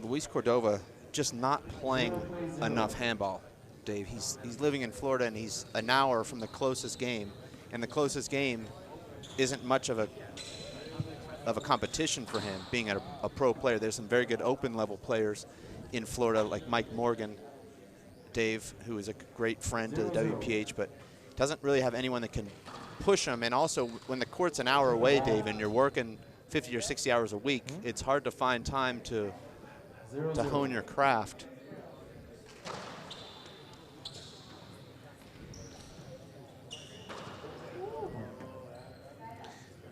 Luis Cordova just not playing enough handball, Dave. He's living in Florida, and he's an hour from the closest game, and the closest game isn't much of a competition for him, being a pro player. There's some very good open-level players in Florida, like Mike Morgan, Dave, who is a great friend to the WPH, but doesn't really have anyone that can push him. And also, when the court's an hour away, Dave, and you're working 50 or 60 hours a week, it's hard to find time to hone your craft.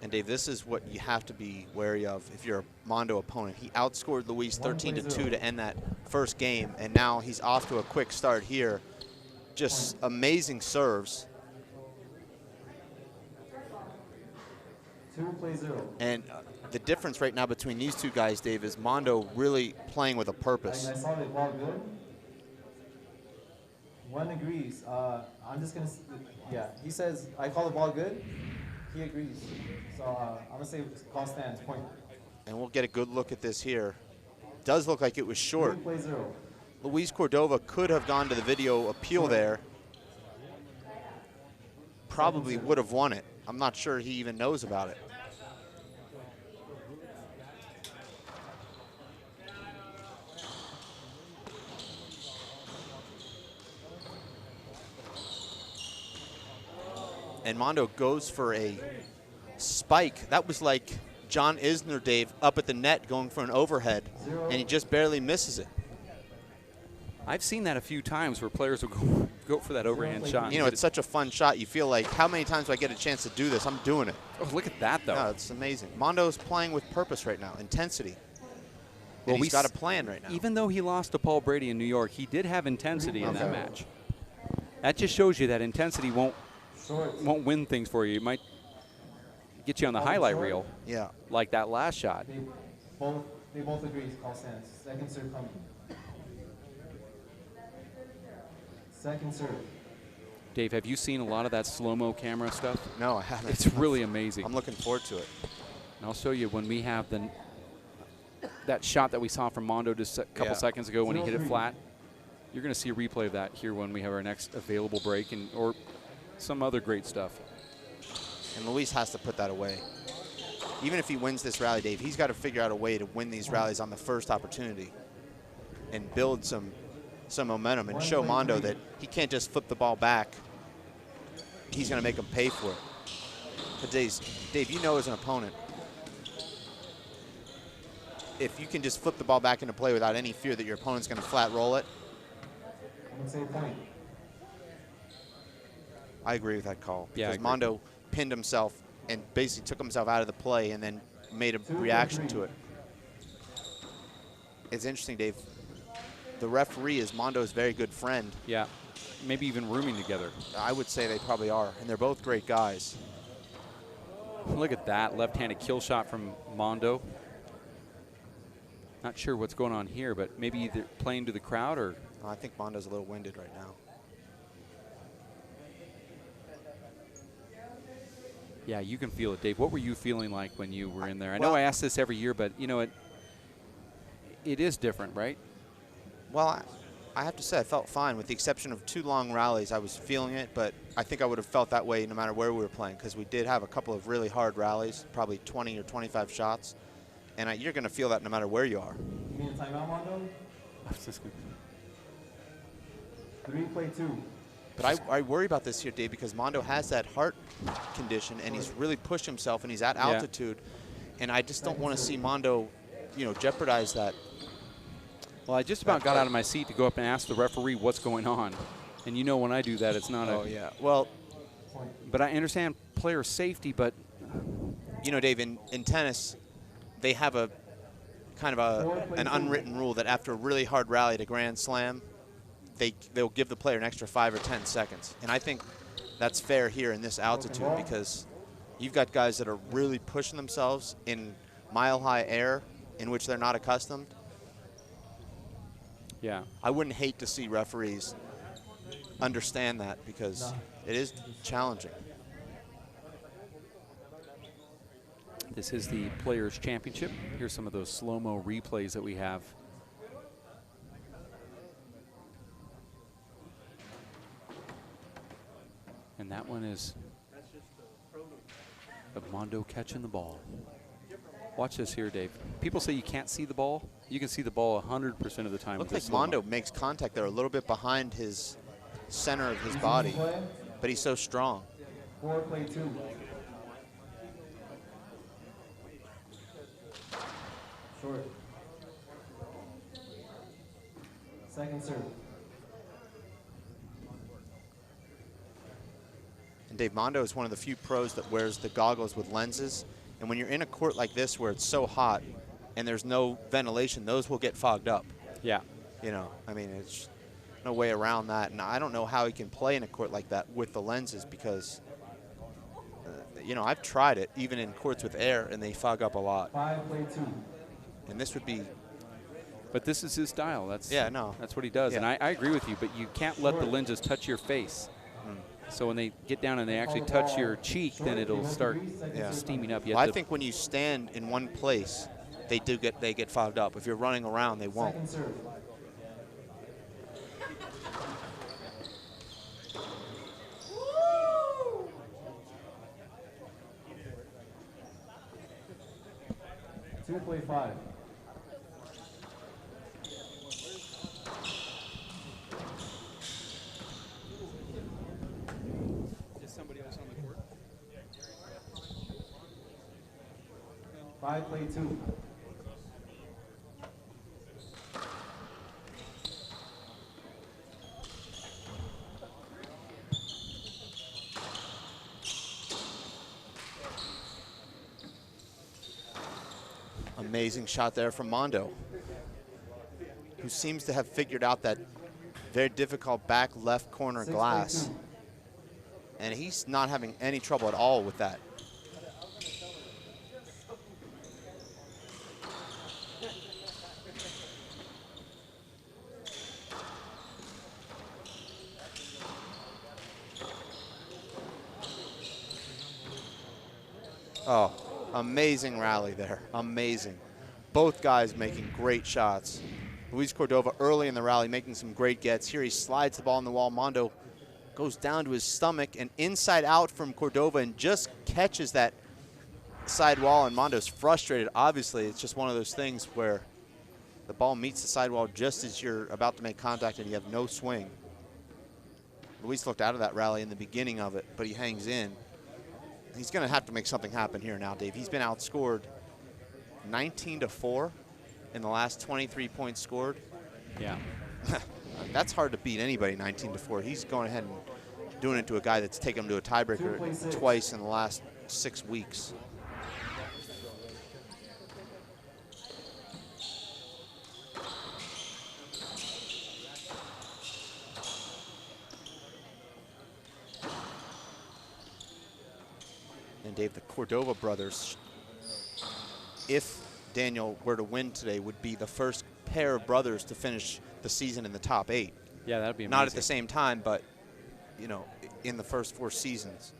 And Dave, this is what you have to be wary of if you're a Mondo opponent. He outscored Luis 13-2 to end that first game, and now he's off to a quick start here. Just amazing serves. 2-0. And the difference right now between these 2 guys, Dave, is Mondo really playing with a purpose. I saw the ball good. One agrees. I'm just going to, yeah, he says, I call the ball good. He agrees. So I'm going to say call stands, point. And we'll get a good look at this here. Does look like it was short. 2-0. Luis Cordova could have gone to the video appeal there. Probably would have won it. I'm not sure he even knows about it. And Mondo goes for a spike. That was like John Isner, Dave, up at the net going for an overhead, and he just barely misses it. I've seen that a few times where players will go for that overhand shot. You know, it's such a fun shot. You feel like, how many times do I get a chance to do this? I'm doing it. Oh, look at that, though. No, it's amazing. Mondo's playing with purpose right now, intensity. Well, he's got a plan right now. Even though he lost to Paul Brady in New York, he did have intensity in that match. That just shows you that intensity won't win things for you. It might get you on the highlight reel. Yeah. Like that last shot. They both agree. Call stands. Second serve coming. Second serve. Dave, have you seen a lot of that slow-mo camera stuff? No, I haven't. It's really amazing. I'm looking forward to it. And I'll show you when we have that shot that we saw from Mondo just a couple seconds ago when he hit it flat. You're going to see a replay of that here when we have our next available break or some other great stuff. And Luis has to put that away. Even if he wins this rally, Dave, he's got to figure out a way to win these rallies on the first opportunity and build some momentum and show Mondo that he can't just flip the ball back. He's going to make him pay for it. But Dave, you know as an opponent, if you can just flip the ball back into play without any fear that your opponent's going to flat roll it. I agree with that call. Yeah, because Mondo pinned himself and basically took himself out of the play and then made a reaction to it. It's interesting, Dave. The referee is Mondo's very good friend. Yeah, maybe even rooming together. I would say they probably are, and they're both great guys. Look at that left-handed kill shot from Mondo. Not sure what's going on here, but maybe either playing to the crowd or... I think Mondo's a little winded right now. Yeah, you can feel it, Dave. What were you feeling like when you were in there? I know I ask this every year, but, you know, it is different, right? Well, I have to say I felt fine. With the exception of 2 long rallies, I was feeling it, but I think I would have felt that way no matter where we were playing because we did have a couple of really hard rallies, probably 20 or 25 shots, and you're going to feel that no matter where you are. You mean a timeout, Mondo? 3 play 2. But I worry about this here, Dave, because Mondo has that heart condition, and he's really pushed himself, and he's at altitude, and I just don't want to see Mondo, you know, jeopardize that. Well, I just about got out of my seat to go up and ask the referee what's going on, and you know when I do that, it's not Well, but I understand player safety, but you know, Dave, in tennis, they have a kind of an unwritten rule that after a really hard rally to Grand Slam, they'll give the player an extra 5 or 10 seconds. And I think that's fair here in this altitude because you've got guys that are really pushing themselves in mile-high air in which they're not accustomed. Yeah. I wouldn't hate to see referees understand that because it is challenging. This is the Players' Championship. Here's some of those slow-mo replays that we have. And that one is of Mondo catching the ball. Watch this here, Dave. People say you can't see the ball. You can see the ball 100% of the time. Looks like Mondo makes contact there a little bit behind his center of his body, but he's so strong. 4 play 2. Short. Second serve. And Dave, Mondo is one of the few pros that wears the goggles with lenses. And when you're in a court like this where it's so hot and there's no ventilation, those will get fogged up. Yeah. You know, I mean, it's no way around that. And I don't know how he can play in a court like that with the lenses because, you know, I've tried it even in courts with air and they fog up a lot. 5 play 2. And this would be. But this is his style. That's That's what he does. Yeah. And I agree with you, but you can't let the lenses touch your face. So when they get down and they actually touch your cheek, then it'll start steaming up. Well, I think when you stand in one place, they get fogged up. If you're running around, they won't. Second serve. Two play 5. Is somebody else on the court? 5 play 2. Amazing shot there from Mondo, who seems to have figured out that very difficult back left corner glass. And he's not having any trouble at all with that. Oh, amazing rally there, amazing. Both guys making great shots. Luis Cordova early in the rally making some great gets. Here he slides the ball on the wall. Mondo goes down to his stomach and inside out from Cordova and just catches that side wall, and Mondo's frustrated. Obviously, it's just one of those things where the ball meets the sidewall just as you're about to make contact and you have no swing. Luis looked out of that rally in the beginning of it, but he hangs in. He's going to have to make something happen here now, Dave. He's been outscored 19-4 in the last 23 points scored. Yeah. That's hard to beat anybody, 19-4. He's going ahead and doing it to a guy that's taken him to a tiebreaker twice in the last 6 weeks. And Dave, the Cordova brothers, if Daniel were to win today, would be the first pair of brothers to finish the season in the top 8. Yeah, that'd be amazing. Not at the same time, but, you know, in the first 4 seasons.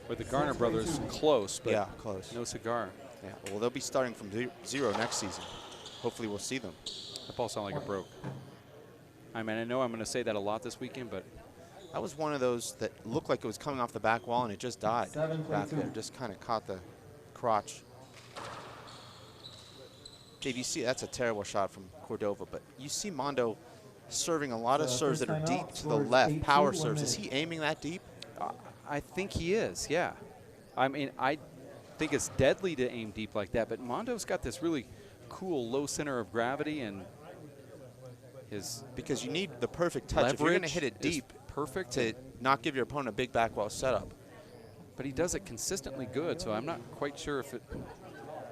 With the Garner brothers, close, but yeah, close. No cigar. Yeah, well, they'll be starting from zero next season. Hopefully we'll see them. That ball sounded like it broke. I mean, I know I'm going to say that a lot this weekend, but that was one of those that looked like it was coming off the back wall and it just died back there. Just kind of caught the crotch. Dave, you see that's a terrible shot from Cordova, but you see Mondo serving a lot of serves that are deep to the left, power serves. Is he aiming that deep? I think he is, yeah. I mean, I think it's deadly to aim deep like that, but Mondo's got this really cool low center of gravity, and his because you need the perfect touch. If you're going to hit it deep, perfect to not give your opponent a big back wall setup. But he does it consistently good, so I'm not quite sure if it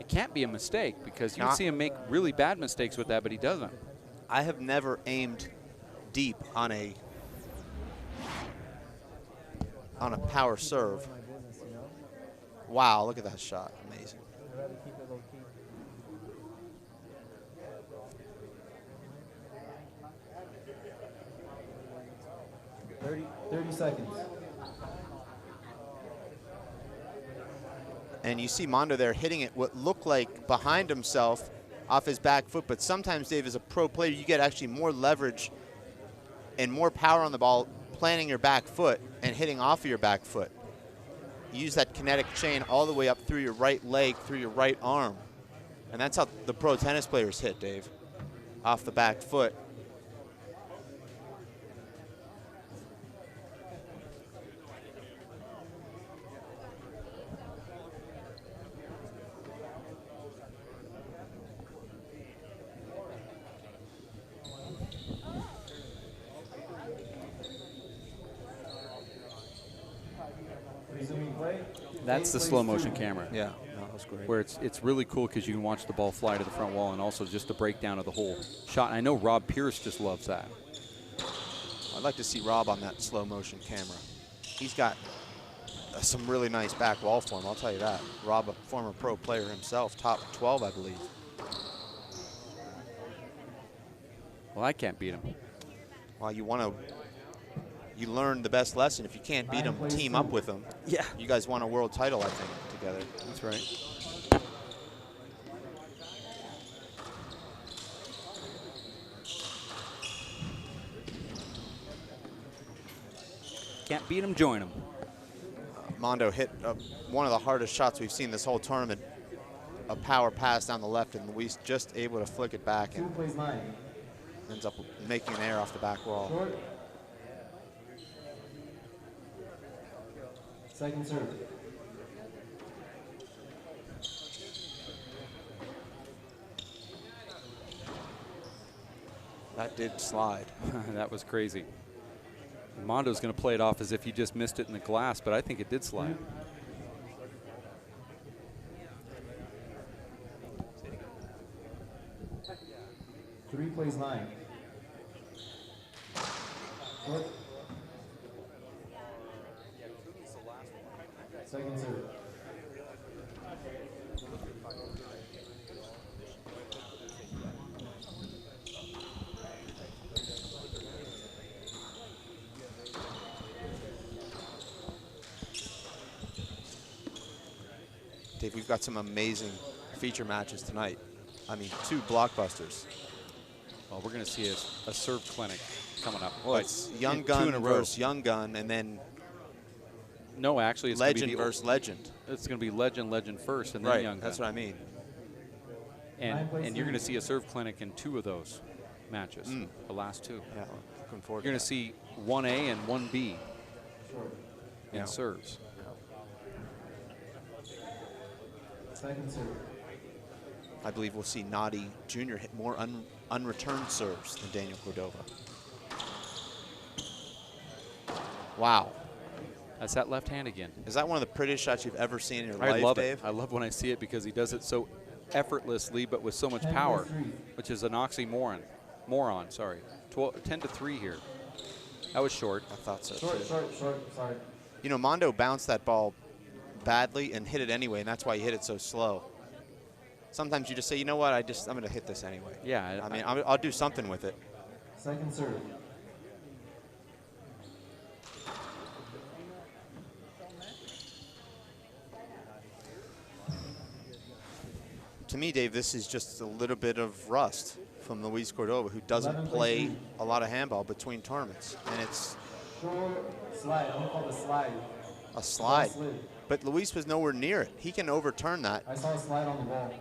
can't be a mistake, because you can see him make really bad mistakes with that, but he doesn't. I have never aimed deep on a power serve. Wow, look at that shot. Amazing. 30 seconds. And you see Mondo there hitting it what looked like behind himself off his back foot, but sometimes, Dave, as a pro player, you get actually more leverage and more power on the ball planting your back foot and hitting off of your back foot. You use that kinetic chain all the way up through your right leg, through your right arm. And that's how the pro tennis players hit, Dave, off the back foot. That's the slow motion camera. Yeah, no, that was great. Where it's really cool because you can watch the ball fly to the front wall and also just the breakdown of the whole shot. I know Rob Pierce just loves that. I'd like to see Rob on that slow motion camera. He's got some really nice back wall form, I'll tell you that. Rob, a former pro player himself, top 12, I believe. Well, I can't beat him. Well, you learn the best lesson. If you can't beat them, team up with them. Yeah. You guys won a world title, I think, together. That's right. Can't beat him, join him. Mondo hit one of the hardest shots we've seen this whole tournament. A power pass down the left, and Luis just able to flick it back and ends up making an error off the back wall. Short. Second serve. That did slide. That was crazy. Mondo's going to play it off as if he just missed it in the glass, but I think it did slide. 3 plays 9. Short. Second serve. Dave, we've got some amazing feature matches tonight. I mean, 2 blockbusters. Well, we're going to see a serve clinic coming up. Well, it's Young Gun versus Young Gun, and then no, actually, it's Legend versus Legend. It's going to be Legend first, and then right, Young Gun. that's what I mean. And you're going to see a serve clinic in 2 of those matches, the last 2. Yeah, looking forward You're going to see 1A and 1B in Yeah. serves. Second serve. I believe we'll see Noddy Jr. hit more unreturned serves than Daniel Cordova. Wow. That's that left hand again. Is that one of the prettiest shots you've ever seen in your I life, love Dave? it. I love when I see it because he does it so effortlessly, but with so much power, which is an oxymoron. 10-3 here. That was short. I thought so, Short, too. short, sorry. You know, Mondo bounced that ball badly and hit it anyway, and that's why he hit it so slow. Sometimes you just say, you know what, I'm going to hit this anyway. Yeah. I mean, I'll do something with it. Second serve. To me, Dave, this is just a little bit of rust from Luis Cordova, who doesn't play a lot of handball between tournaments. And it's Short slide. I'm going to call it a slide. a slide. But Luis was nowhere near it. He can overturn that. I saw a slide on the ball.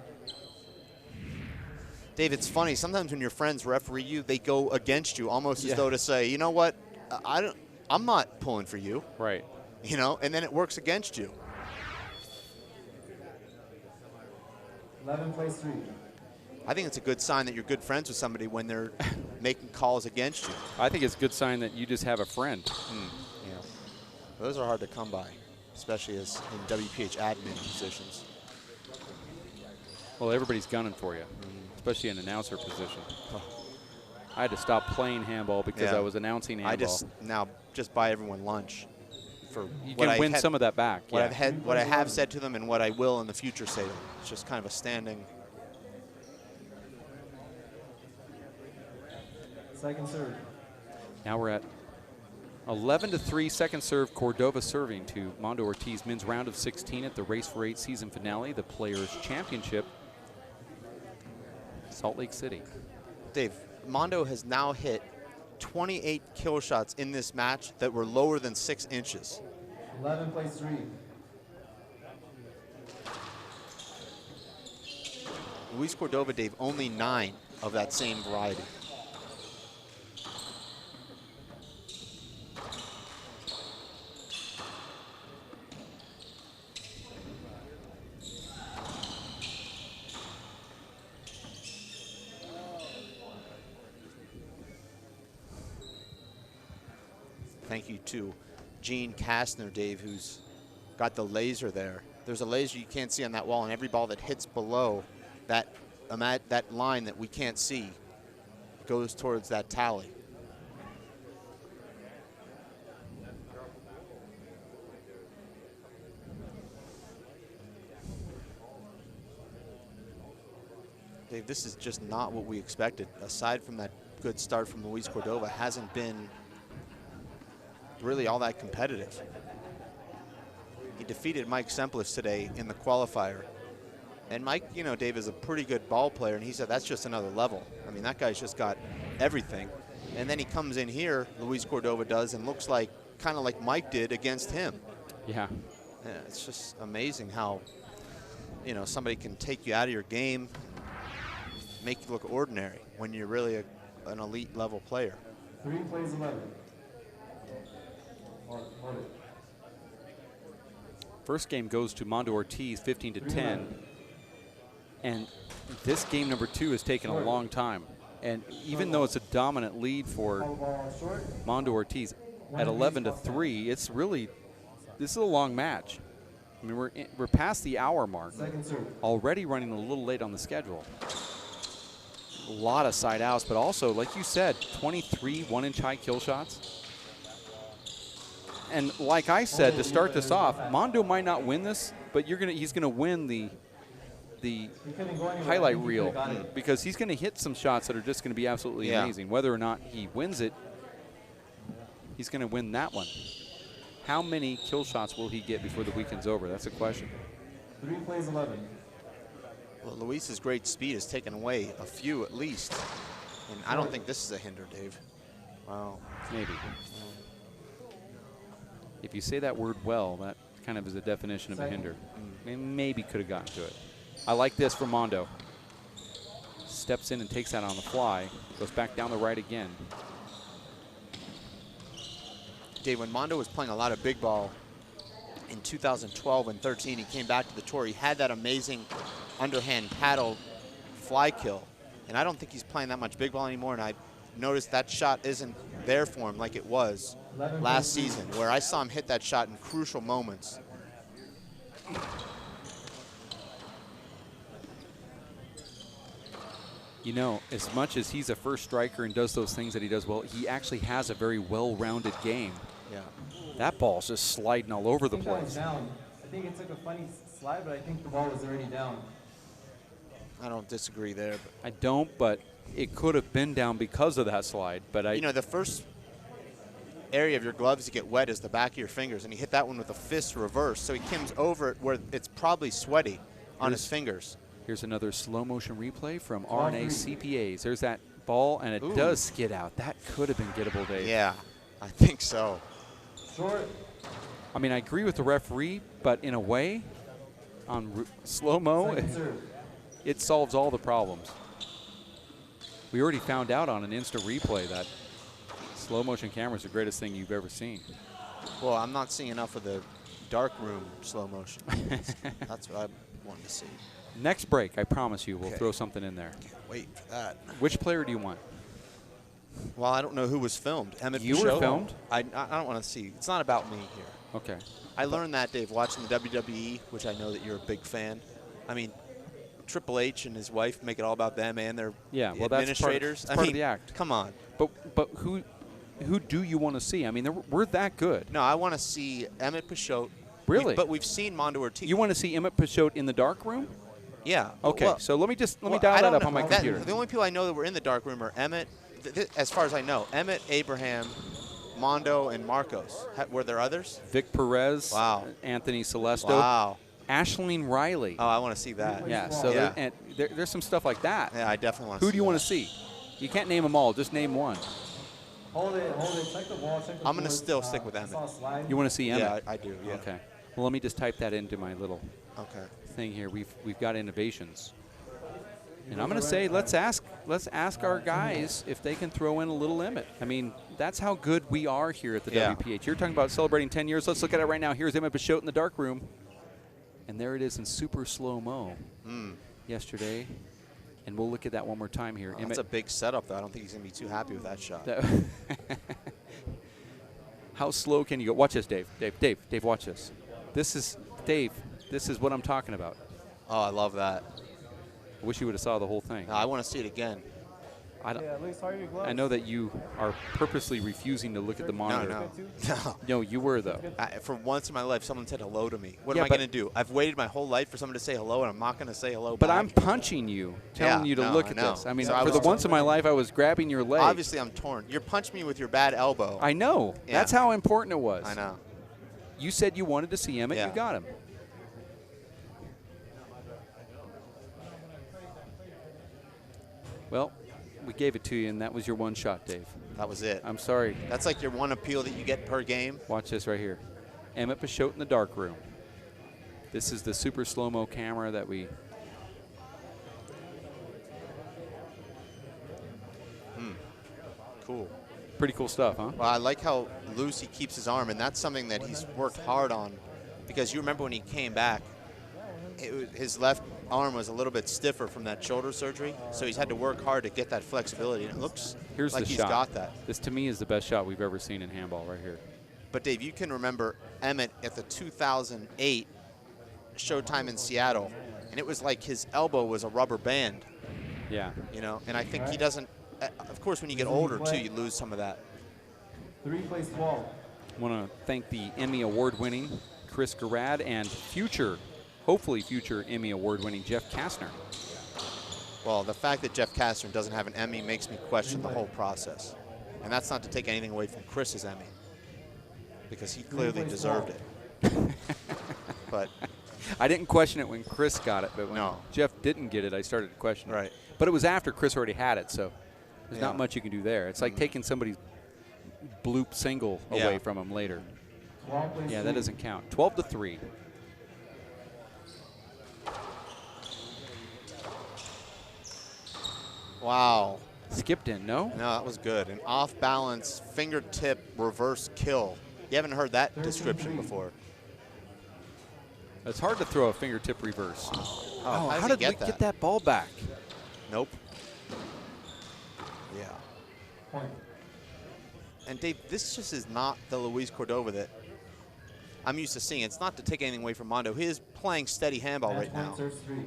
Dave, it's funny. Sometimes when your friends referee you, they go against you almost as though to say, you know what, I'm not pulling for you. Right. You know, and then it works against you. 11 plays 3. I think it's a good sign that you're good friends with somebody when they're making calls against you. I think it's a good sign that you just have a friend. Yeah. Those are hard to come by, especially as in WPH admin positions. Well, everybody's gunning for you, especially in announcer position. I had to stop playing handball because I was announcing handball. I just buy everyone lunch. For you can win some of that back. What I have said to them and what I will in the future say to them. It's just kind of a standing. Second serve. Now we're at 11-3 second serve. Cordova serving to Mondo Ortiz. Men's round of 16 at the Race for 8 season finale, the Players Championship, Salt Lake City. Dave, Mondo has now hit 28 kill shots in this match that were lower than 6 inches. 11 plays 3. Luis Cordova, Dave, only 9 of that same variety. Thank you to Gene Kastner, Dave, who's got the laser there. There's a laser you can't see on that wall, and every ball that hits below that line that we can't see goes towards that tally. Dave, this is just not what we expected. Aside from that good start from Luis Cordova, hasn't been really all that competitive. He defeated Mike Semplifs today in the qualifier. And Mike, you know, Dave is a pretty good ball player, and he said that's just another level. I mean, that guy's just got everything. And then he comes in here, Luis Cordova does, and looks like kind of like Mike did against him. Yeah. Yeah, it's just amazing how, you know, somebody can take you out of your game, make you look ordinary when you're really an elite level player. 3 plays 11. First game goes to Mondo Ortiz, 15-10. And this game number 2 has taken a long time. And even though it's a dominant lead for Mondo Ortiz at 11-3, it's really, this is a long match. I mean, we're past the hour mark, already running a little late on the schedule. A lot of side outs, but also, like you said, 23 1-inch high kill shots. And like I said, to start this off, Mondo might not win this, but he's gonna win the highlight reel because he's gonna hit some shots that are just gonna be absolutely amazing. Whether or not he wins it, he's gonna win that one. How many kill shots will he get before the weekend's over? That's a question. 3 plays 11. Well, Luis's great speed has taken away a few at least. And I don't think this is a hinder, Dave. Wow. Maybe. If you say that word well, that kind of is a definition of a hinder. Maybe could have gotten to it. I like this from Mondo. Steps in and takes that on the fly. Goes back down the right again. Dave, when Mondo was playing a lot of big ball in 2012 and 13, he came back to the tour. He had that amazing underhand paddle fly kill. And I don't think he's playing that much big ball anymore. And I noticed that shot isn't there for him like it was last season, where I saw him hit that shot in crucial moments. You know, as much as he's a first striker and does those things that he does well, he actually has a very well-rounded game. Yeah. That ball's just sliding all over the I think that was place. down. I think it took a funny slide, but I think the ball was already down. I don't disagree there. But I don't, but it could have been down because of that slide. But you know, the first area of your gloves to get wet is the back of your fingers, and he hit that one with a fist reverse. So he comes over it where it's probably sweaty on his fingers. Here's another slow motion replay from RNA CPAs. There's that ball, and it does skid out. That could have been gettable, Dave. Yeah, I think so. Short. I mean, I agree with the referee, but in a way, on slow-mo, it solves all the problems. We already found out on an instant replay that slow motion camera is the greatest thing you've ever seen. Well, I'm not seeing enough of the dark room slow motion. That's what I wanted to see. Next break, I promise you, we'll throw something in there. Can't wait for that. Which player do you want? Well, I don't know who was filmed. Emmett You were Pichot? filmed? I don't want to see. It's not about me here. Okay. I learned that, Dave, watching the WWE, which I know that you're a big fan. I mean, Triple H and his wife make it all about them and their administrators. That's part of the act. Come on. But who do you want to see? I mean, we're that good. No, I want to see Emmett Pichot. Really? But we've seen Mondo Ortiz. You want to see Emmett Pichot in the dark room? Yeah. Okay. Well, so let me dial I that don't up know. on my computer. The only people I know that were in the dark room are Emmett, as far as I know, Emmett, Abraham, Mondo, and Marcos. Were there others? Vic Perez. Wow. Anthony Celesto. Wow. Ashleen Riley. Oh, I want to see that. Yeah. So there's some stuff like that. Yeah, I definitely want to see Who do you want that. to see? You can't name them all. Just name one. Hold it. Check the ball. Check the I'm going to boards. still stick with I saw a Emmett. slide. You want to see Emmett? Yeah, I do. Yeah. Okay. Well, let me just type that into my little thing here. We've got innovations. And I'm going to say let's ask our guys if they can throw in a little Emmett. I mean, that's how good we are here at the WPH. You're talking about celebrating 10 years. Let's look at it right now. Here's Emmett Pichot in the dark room. And there it is in super slow-mo yesterday. And we'll look at that one more time here. That's a big setup, though. I don't think he's going to be too happy with that shot. How slow can you go? Watch this, Dave. Dave, watch this. This is what I'm talking about. Oh, I love that. I wish you would have saw the whole thing. No, I want to see it again. At least hire your gloves. I know that you are purposely refusing to look at the monitor. No. No, you were, though. For once in my life, someone said hello to me. What Yeah, am I going to do? I've waited my whole life for someone to say hello, and I'm not going to say hello But back. I'm punching you, telling you to look at this. I mean, So for the once in my life, I was grabbing your leg. Obviously, I'm torn. You're punching me with your bad elbow. I know. Yeah. That's how important it was. I know. You said you wanted to see Emmett. Yeah. You got him. Well, we gave it to you, and that was your one shot, Dave. That was it. I'm sorry. That's like your one appeal that you get per game. Watch this right here. Emmett Pichot in the dark room. This is the super slow-mo camera that we... Cool. Pretty cool stuff, huh? Well, I like how loose he keeps his arm, and that's something that he's worked hard on. Because you remember when he came back, his left arm was a little bit stiffer from that shoulder surgery, so he's had to work hard to get that flexibility, and it looks like he's got that. This, to me, is the best shot we've ever seen in handball right here. But, Dave, you can remember Emmett at the 2008 Showtime in Seattle, and it was like his elbow was a rubber band. Yeah. You know, and I think he doesn't. Of course, when you get older too, you lose some of that. 3 plays 12. I want to thank the Emmy Award-winning Chris Garrad and hopefully future Emmy Award-winning Jeff Kastner. Well, the fact that Jeff Kastner doesn't have an Emmy makes me question the whole process. And that's not to take anything away from Chris's Emmy, because he clearly deserved it. But I didn't question it when Chris got it, but when No. Jeff didn't get it, I started to question it. Right. But it was after Chris already had it, so there's not much you can do there. It's like taking somebody's bloop single away from him later. Yeah, that doesn't count. 12-3. wow. Skipped in, no? No, that was good. An off-balance fingertip reverse kill. You haven't heard that description before. It's hard to throw a fingertip reverse. Oh, How did we get that ball back? Nope. Yeah. Point. And Dave, this just is not the Luis Cordova that I'm used to seeing. It's not to take anything away from Mondo. He is playing steady handball right now. Serves 3.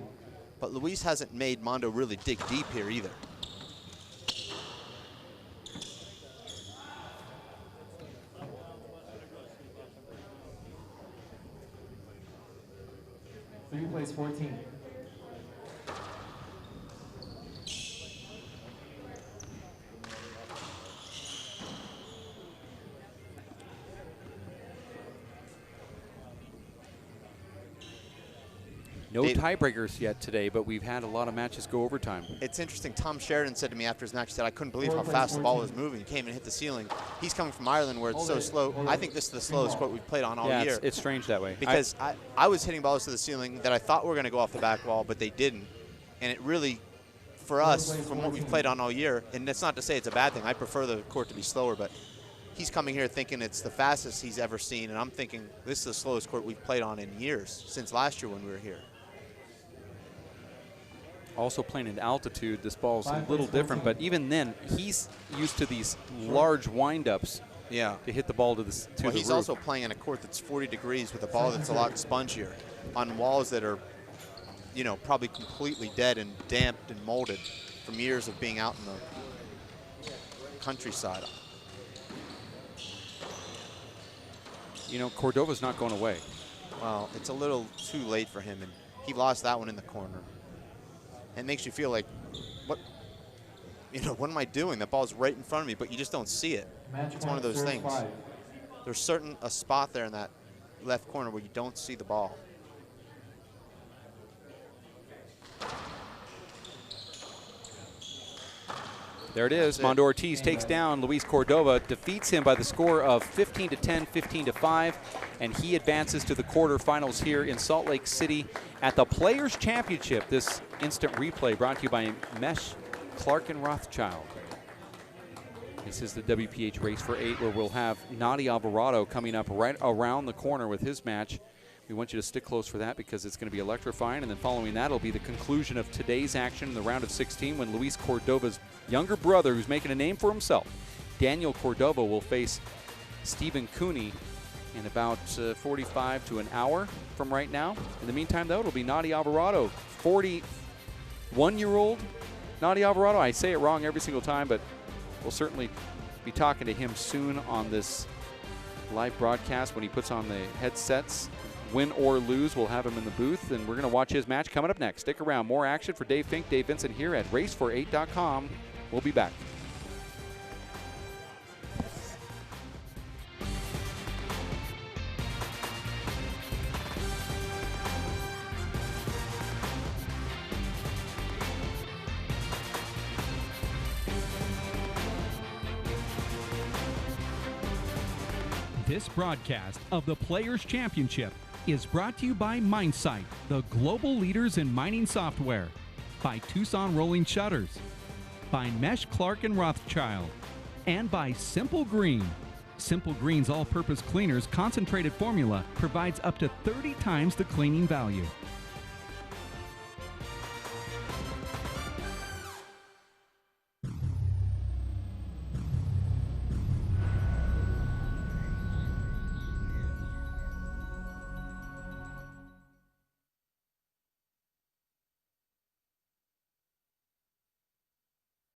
But Luis hasn't made Mondo really dig deep here either. Three plays 14. No tiebreakers yet today, but we've had a lot of matches go overtime. It's interesting. Tom Sheridan said to me after his match, he said, I couldn't believe how fast the ball was moving. He came and hit the ceiling. He's coming from Ireland where it's so slow. I think this is the slowest court we've played on all year. It's strange that way. Because I was hitting balls to the ceiling that I thought were going to go off the back wall, but they didn't. And it really, for us, from what we've played on all year, and that's not to say it's a bad thing. I prefer the court to be slower, but he's coming here thinking it's the fastest he's ever seen, and I'm thinking this is the slowest court we've played on in years, since last year when we were here. Also playing at altitude, this ball's a little different, but even then, he's used to these large windups to hit the ball to the Well, he's also playing in a court that's 40 degrees with a ball that's a lot spongier on walls that are, you know, probably completely dead and damped and molded from years of being out in the countryside. You know, Cordova's not going away. Well, it's a little too late for him, and he lost that one in the corner. It makes you feel like, what am I doing? That ball's right in front of me, but you just don't see it. It's one of those things. There's a spot there in that left corner where you don't see the ball. There it is. Mondo Ortiz takes down Luis Cordova, defeats him by the score of 15-10, 15-5, and he advances to the quarterfinals here in Salt Lake City at the Players Championship. This instant replay brought to you by Mesh, Clark, and Rothschild. This is the WPH Race for 8, where we'll have Nadi Alvarado coming up right around the corner with his match. We want you to stick close for that because it's going to be electrifying. And then following that will be the conclusion of today's action in the round of 16 when Luis Cordova's younger brother, who's making a name for himself, Daniel Cordova, will face Stephen Cooney in about 45 to an hour from right now. In the meantime, though, it'll be Nadi Alvarado, 41-year-old Nadi Alvarado. I say it wrong every single time, but we'll certainly be talking to him soon on this live broadcast when he puts on the headsets. Win or lose, we'll have him in the booth, and we're going to watch his match coming up next. Stick around. More action for Dave Fink, Dave Vincent here at racefor8.com. We'll be back. This broadcast of the Players Championship is brought to you by MineSight, the global leaders in mining software, by Tucson Rolling Shutters, by Mesh, Clark, and Rothschild, and by Simple Green. Simple Green's all-purpose cleaner's concentrated formula provides up to 30 times the cleaning value.